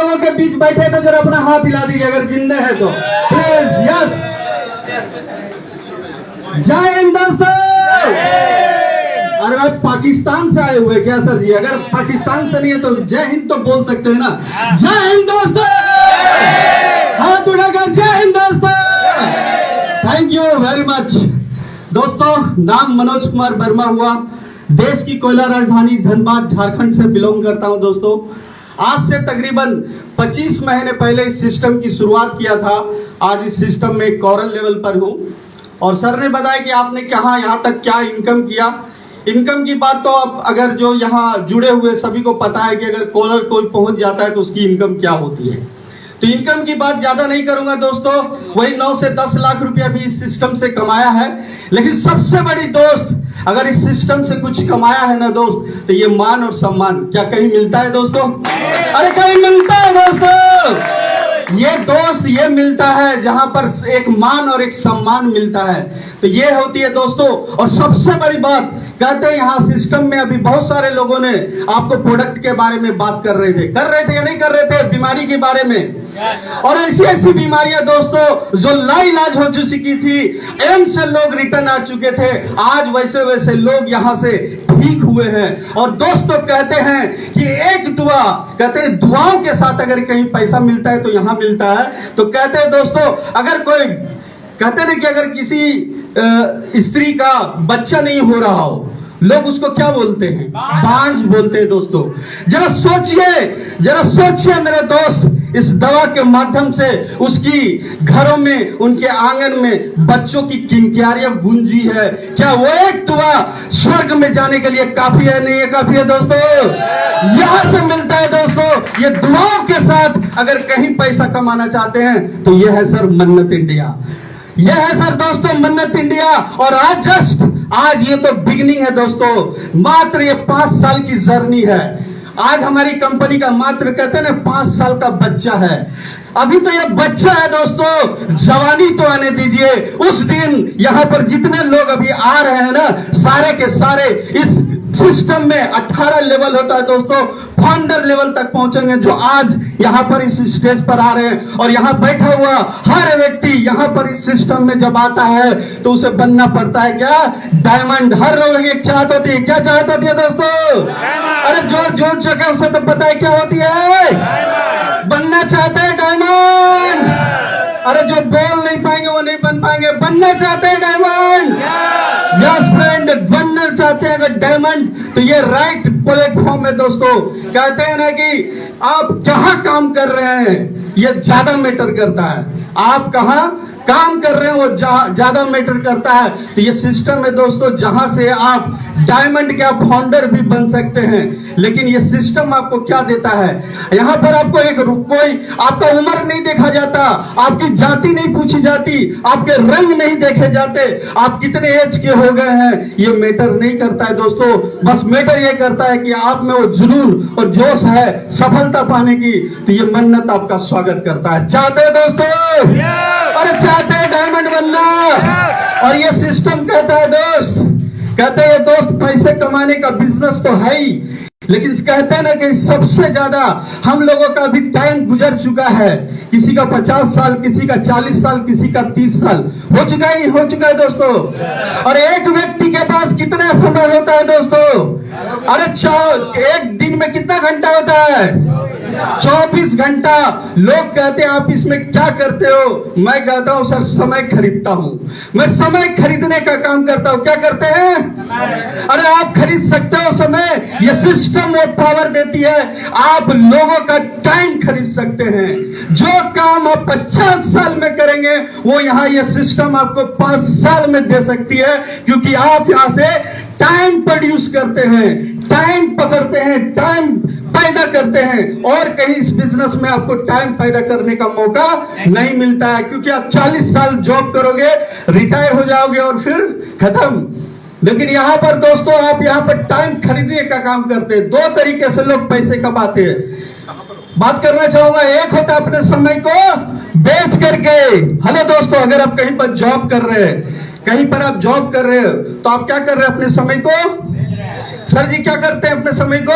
लोगों के बीच बैठे तो जरा अपना हाथ हिला दीजिए अगर जिंदा है तो प्लीज। यस, जय हिंद दोस्तों। अरे भाई पाकिस्तान से आए हुए क्या सर जी? अगर पाकिस्तान से नहीं है तो जय हिंद तो बोल सकते हैं ना। जय हिंद दोस्तों, हाथ उठाकर जय हिंद दोस्तों। थैंक यू वेरी मच दोस्तों। नाम मनोज कुमार वर्मा हुआ, देश की कोयला राजधानी धनबाद झारखंड से बिलोंग करता हूं दोस्तों। आज से तकरीबन 25 महीने पहले इस सिस्टम की शुरुआत किया था। आज इस सिस्टम में कोरल लेवल पर हूं और सर ने बताया कि आपने कहा यहाँ तक क्या इनकम किया। इनकम की बात तो अब अगर जो यहाँ जुड़े हुए सभी को पता है कि अगर कोरल कोई पहुंच जाता है तो उसकी इनकम क्या होती है। तो इनकम की बात ज्यादा नहीं करूंगा दोस्तों। वही 9 से 10 लाख रुपया भी इस सिस्टम से कमाया है। लेकिन सबसे बड़ी दोस्त, अगर इस सिस्टम से कुछ कमाया है ना दोस्त, तो ये मान और सम्मान क्या कहीं मिलता है दोस्तों? अरे कहीं मिलता है दोस्तों? ये दोस्त ये मिलता है जहां पर एक मान और एक सम्मान मिलता है। तो ये होती है दोस्तों। और सबसे बड़ी बात कहते हैं यहाँ सिस्टम में अभी बहुत सारे लोगों ने आपको प्रोडक्ट के बारे में बात कर रहे थे या नहीं कर रहे थे, बीमारी के बारे में। और ऐसी ऐसी बीमारियां दोस्तों जो लाइलाज हो चुकी थी, एम्स से लोग रिटर्न आ चुके थे, आज वैसे वैसे लोग यहाँ से ठीक हुए हैं। और दोस्तों कहते हैं कि एक दुआ, कहते हैं दुआओं के साथ अगर कहीं पैसा मिलता है तो यहाँ मिलता है। तो कहते हैं दोस्तों, अगर कोई कहते हैं कि अगर किसी स्त्री का बच्चा नहीं हो रहा हो, लोग उसको क्या बोलते हैं? बांझ बोलते हैं दोस्तों। जरा सोचिए मेरे दोस्त, इस दवा के माध्यम से उसकी घरों में, उनके आंगन में बच्चों की किंकियारियां गूंजी है। क्या वो एक दुआ स्वर्ग में जाने के लिए काफी है? नहीं है काफी है दोस्तों। यहां से मिलता है दोस्तों। ये दुआओं के साथ अगर कहीं पैसा कमाना चाहते हैं तो ये है सर मन्नत इंडिया। यह है सर दोस्तों मन्नत इंडिया। और आज ये तो बिगनिंग है दोस्तों। मात्र ये 5 साल की जर्नी है। आज हमारी कंपनी का मात्र कहते हैं ना 5 साल का बच्चा है। अभी तो ये बच्चा है दोस्तों, जवानी तो आने दीजिए। उस दिन यहाँ पर जितने लोग अभी आ रहे हैं ना, सारे के सारे इस सिस्टम में 18 लेवल होता है दोस्तों, फाउंडर लेवल तक पहुंचेंगे, जो आज यहाँ पर इस स्टेज पर आ रहे हैं। और यहाँ बैठा हुआ हर व्यक्ति यहाँ पर इस सिस्टम में जब आता है तो उसे बनना पड़ता है क्या? डायमंड। हर लोगों की एक चाहत होती है। क्या चाहत होती है दोस्तों? अरे जोर जोर चुके उसे तो पता है क्या होती है? बनना चाहते हैं डायमंड। अरे जो बोल नहीं पाएंगे वो नहीं बन पाएंगे। बनना चाहते हैं डायमंड। यस फ्रेंड, बनना चाहते हैं अगर डायमंड तो ये राइट प्लेटफॉर्म है दोस्तों। कहते हैं ना कि आप जहां काम कर रहे हैं ये ज्यादा मैटर करता है। आप कहां काम कर रहे हैं वो ज्यादा मैटर करता है। तो ये सिस्टम है दोस्तों जहां से आप डायमंड के आप फाउंडर भी बन सकते हैं। लेकिन ये सिस्टम आपको क्या देता है? यहाँ पर आपको कोई आपका उम्र नहीं देखा जाता, आपकी जाति नहीं पूछी जाती, आपके रंग नहीं देखे जाते, आप कितने एज के हो गए हैं ये मैटर नहीं करता है दोस्तों। बस मैटर ये करता है कि आप में वो जुनून और जोश है सफलता पाने की। तो ये मन्नत आपका स्वागत करता है। चाहते हैं दोस्तों? अरे चाहते हैं डायमंड बनना? और ये सिस्टम कहता है दोस्त, कहते हैं दोस्त पैसे कमाने का बिजनेस तो है ही, लेकिन कहते हैं ना कि सबसे ज्यादा हम लोगों का भी टाइम गुजर चुका है। किसी का 50 साल, किसी का 40 साल, किसी का 30 साल हो चुका है दोस्तों। और एक व्यक्ति के पास कितना समय होता है दोस्तों? अरे एक दिन में कितना घंटा होता है? 24 घंटा। लोग कहते हैं आप इसमें क्या करते हो? मैं कहता हूं सर समय खरीदता हूं। मैं समय खरीदने का काम करता हूं। क्या करते हैं? अरे आप खरीद सकते हो समय। ये सिस्टम वो पावर देती है। आप लोगों का टाइम खरीद सकते हैं। जो काम आप 50 साल में करेंगे वो यहाँ ये सिस्टम आपको 5 साल में दे सकती है, क्योंकि आप यहाँ से टाइम प्रोड्यूस करते हैं, टाइम पकड़ते हैं, टाइम पैदा करते हैं। और कहीं इस बिजनेस में आपको टाइम पैदा करने का मौका नहीं मिलता है, क्योंकि आप 40 साल जॉब करोगे, रिटायर हो जाओगे और फिर खत्म। लेकिन यहाँ पर दोस्तों आप यहाँ पर टाइम खरीदने का काम करते हैं। 2 तरीके से लोग पैसे कमाते हैं। बात करना चाहूंगा, एक होता है अपने समय को बेच करके। हेलो दोस्तों, अगर आप कहीं पर जॉब कर रहे हैं, कहीं पर आप जॉब कर रहे हो तो आप क्या कर रहे हैं? अपने समय को सर जी क्या करते हैं, अपने समय को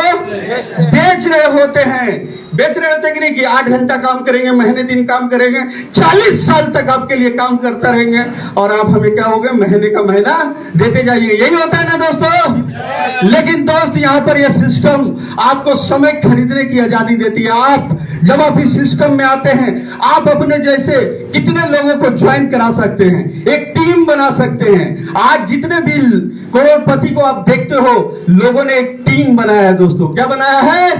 बेच रहे होते हैं। बेच रहे होते हैं कि नहीं, कि 8 घंटा काम करेंगे, महीने दिन काम करेंगे, 40 साल तक आपके लिए काम करता रहेंगे, और आप हमें क्या हो गए, महीने का महीना देते जाइए। यही होता है ना दोस्तों। लेकिन दोस्त यहाँ पर यह सिस्टम आपको समय खरीदने की आजादी देती है। आप जब आप इस सिस्टम में आते हैं, आप अपने जैसे कितने लोगों को ज्वाइन करा सकते हैं, एक टीम बना सकते हैं। आज जितने भी करोड़पति को आप देखते हो, लोगों ने एक टीम बनाया है दोस्तों। क्या बनाया है?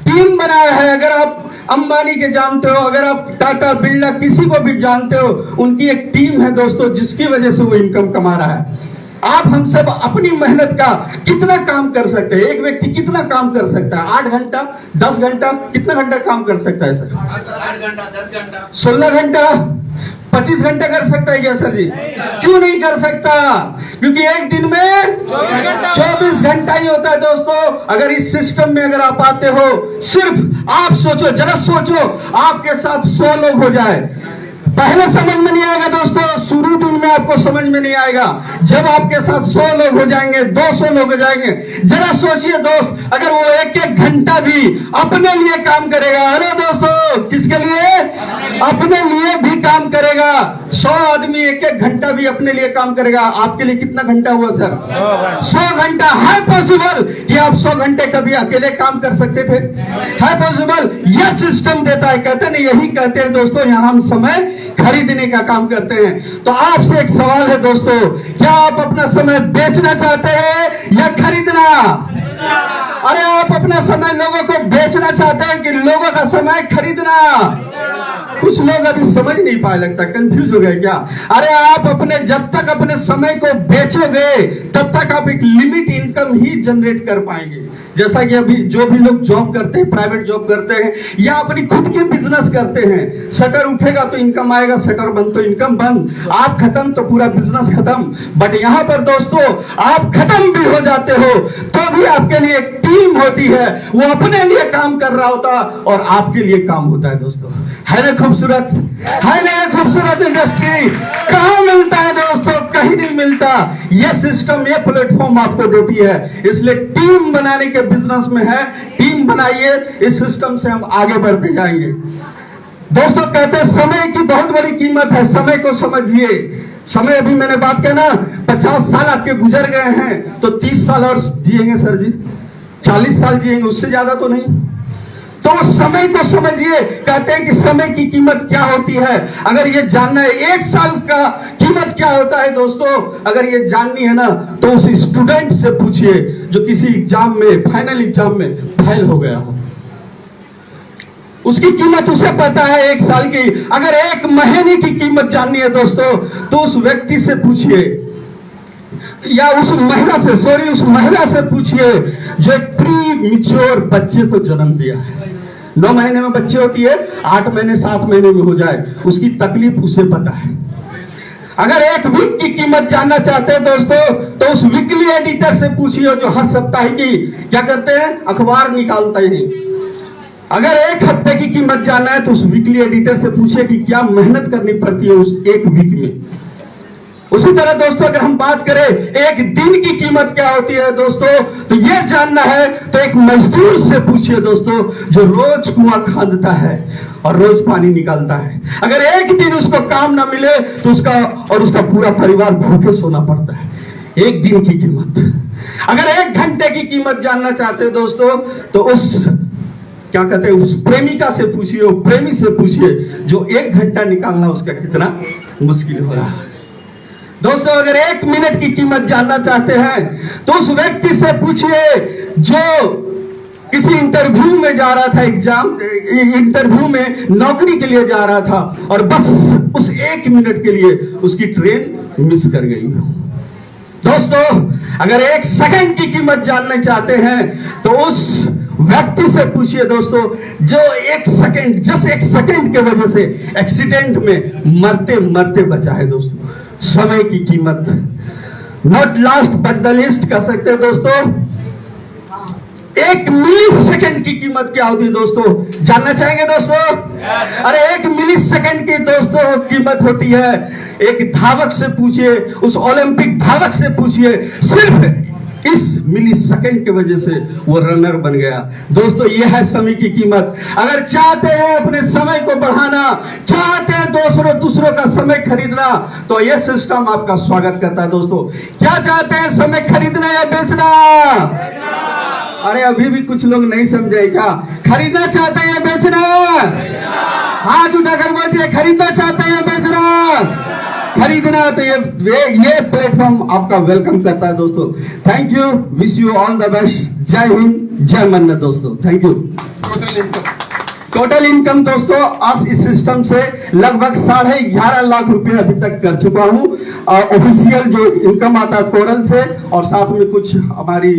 टीम बनाया है। अगर आप अंबानी के जानते हो, अगर आप टाटा बिरला किसी को भी जानते हो, उनकी एक टीम है दोस्तों, जिसकी वजह से वो इनकम कमा रहा है। आप हम सब अपनी मेहनत का कितना काम कर सकते हैं? एक व्यक्ति कितना काम कर सकता है? 8 घंटा, 10 घंटा, कितना घंटा काम कर सकता है सर? 8 घंटा, 10 घंटा, 16 घंटा, 25 घंटे कर सकता है क्या सर जी? क्यों नहीं कर सकता? क्योंकि एक दिन में 24 घंटा ही होता है दोस्तों। अगर इस सिस्टम में अगर आप आते हो, सिर्फ आप सोचो, जरा सोचो, आपके साथ 100 लोग हो जाए, पहले समझ में नहीं आएगा दोस्तों, शुरू दिन में आपको समझ में नहीं आएगा। जब आपके साथ 100 लोग हो जाएंगे, 200 लोग हो जाएंगे, जरा सोचिए दोस्त, अगर वो एक घंटा भी अपने लिए काम करेगा, अरे दोस्तों किसके लिए? अपने लिए भी काम करेगा। 100 आदमी एक घंटा भी अपने लिए काम करेगा, आपके लिए कितना घंटा हुआ सर? 100 घंटा। है पॉसिबल कि आप 100 घंटे कभी अकेले काम कर सकते थे? है पॉसिबल? यह सिस्टम देता है। कहते नहीं, यही कहते हैं दोस्तों, यहां हम समय खरीदने का काम करते हैं। तो आपसे एक सवाल है दोस्तों, क्या आप अपना समय बेचना चाहते हैं या खरीदना? अरे आप अपना समय लोगों को बेचना चाहते हैं कि लोगों का समय खरीदना? कुछ लोग अभी समझ नहीं पाए, लगता कंफ्यूज हो गए क्या? अरे आप अपने, जब तक अपने समय को बेचोगे तब तक आप एक लिमिट इनकम ही जनरेट कर पाएंगे। जैसा कि अभी जो भी लोग जॉब करते हैं, प्राइवेट जॉब करते हैं या अपनी खुद की बिजनेस करते हैं, शटर उठेगा तो इनकम आएगा, शटर बंद तो इनकम बंद, आप खत्म तो पूरा बिजनेस खत्म। बट यहाँ पर दोस्तों, आप खत्म भी हो जाते हो तो भी आपके लिए एक टीम होती है, वो अपने लिए काम कर रहा होता और आपके लिए काम होता है दोस्तों। है ना खूबसूरत? है ना खूबसूरत इंडस्ट्री? कहाँ मिलता है दोस्तों? कहीं नहीं मिलता। ये सिस्टम, ये प्लेटफॉर्म आपको देती है। इसलिए टीम बनाने के बिजनेस में है, टीम बनाइए, इस सिस्टम से हम आगे बढ़ते जाएंगे। दोस्तों कहते हैं समय की बहुत बड़ी कीमत है, समय को समझिए। समय, अभी मैंने बात किया ना, 50 साल आपके गुजर गए हैं तो 30 साल और जिएंगे सर जी, 40 साल जिएंगे, उससे ज्यादा तो नहीं। तो समय को समझिए। कहते हैं कि समय की कीमत क्या होती है। अगर ये जानना है 1 साल का कीमत क्या होता है दोस्तों, अगर ये जाननी है ना, तो उस स्टूडेंट से पूछिए जो किसी एग्जाम में, फाइनल एग्जाम में फेल हो गया हो। उसकी कीमत उसे पता है 1 साल की। अगर 1 महीने की कीमत जाननी है दोस्तों, तो उस व्यक्ति से पूछिए, या उस महिला से पूछिए जो एक प्री मिच्योर बच्चे को जन्म दिया है। 9 महीने में बच्चे होती है, 8 महीने 7 महीने में हो जाए, उसकी तकलीफ उसे पता है। अगर 1 वीक की कीमत जानना चाहते हैं दोस्तों, तो उस वीकली एडिटर से पूछिए जो हर सप्ताह की क्या करते हैं, अखबार निकालते हैं। अगर 1 हफ्ते की कीमत जानना है तो उस वीकली एडिटर से पूछिए कि क्या मेहनत करनी पड़ती है उस 1 वीक में। उसी तरह दोस्तों, अगर हम बात करें 1 दिन की कीमत क्या होती है दोस्तों, तो यह जानना है तो एक मजदूर से पूछिए दोस्तों, जो रोज कुआं खादता है और रोज पानी निकालता है। अगर 1 दिन उसको काम ना मिले तो उसका पूरा परिवार भूखे सोना पड़ता है। 1 दिन की कीमत। अगर 1 घंटे की कीमत जानना चाहते हैं दोस्तों, तो उस क्या कहते हैं, उस प्रेमिका से पूछिए, वो प्रेमी से पूछिए जो 1 घंटा निकालना उसका कितना मुश्किल हो रहा है। दोस्तों अगर 1 मिनट की कीमत जानना चाहते हैं तो उस व्यक्ति से पूछिए जो किसी इंटरव्यू में जा रहा था, इंटरव्यू में नौकरी के लिए जा रहा था और बस उस 1 मिनट के लिए उसकी ट्रेन मिस कर गई। दोस्तों अगर 1 सेकंड की कीमत जानना चाहते हैं तो उस व्यक्ति से पूछिए दोस्तों जो 1 सेकंड, जस्ट 1 सेकंड के वजह से एक्सीडेंट में मरते मरते बचा है। दोस्तों समय की कीमत, not last but the least कह सकते हैं दोस्तों। 1 मिली सेकंड की कीमत क्या होती है दोस्तों, जानना चाहेंगे दोस्तों? अरे 1 मिली सेकंड की दोस्तों कीमत होती है। एक धावक से पूछिए, उस ओलंपिक धावक से पूछिए, सिर्फ इस मिली सेकंड की वजह से वो रनर बन गया। दोस्तों, ये है समय की कीमत। अगर चाहते हैं अपने समय को बढ़ाना, चाहते हैं दूसरों का समय खरीदना, तो ये सिस्टम आपका स्वागत करता है। दोस्तों, क्या चाहते हैं, समय खरीदना या बेचना? अरे अभी भी कुछ लोग नहीं समझे क्या? खरीदना चाहते हैं या बेचना? हाथ उठाकर बोलिए, खरीदना चाहते हैं या बेचना? खरीदना। तो ये प्लेटफॉर्म आपका वेलकम करता है। दोस्तों, thank you, wish you all the best. जय हिंद, जय मन्नत। दोस्तों, थैंक यू। टोटल इनकम दोस्तों आज इस सिस्टम से लगभग 11.5 लाख रुपए अभी तक कर चुका हूं। ऑफिशियल जो इनकम आता है कोरल से, और साथ में कुछ हमारी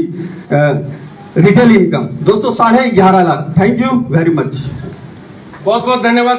रिटेल इनकम। दोस्तों, 11.5 lakh. Thank you very much. बहुत बहुत धन्यवाद।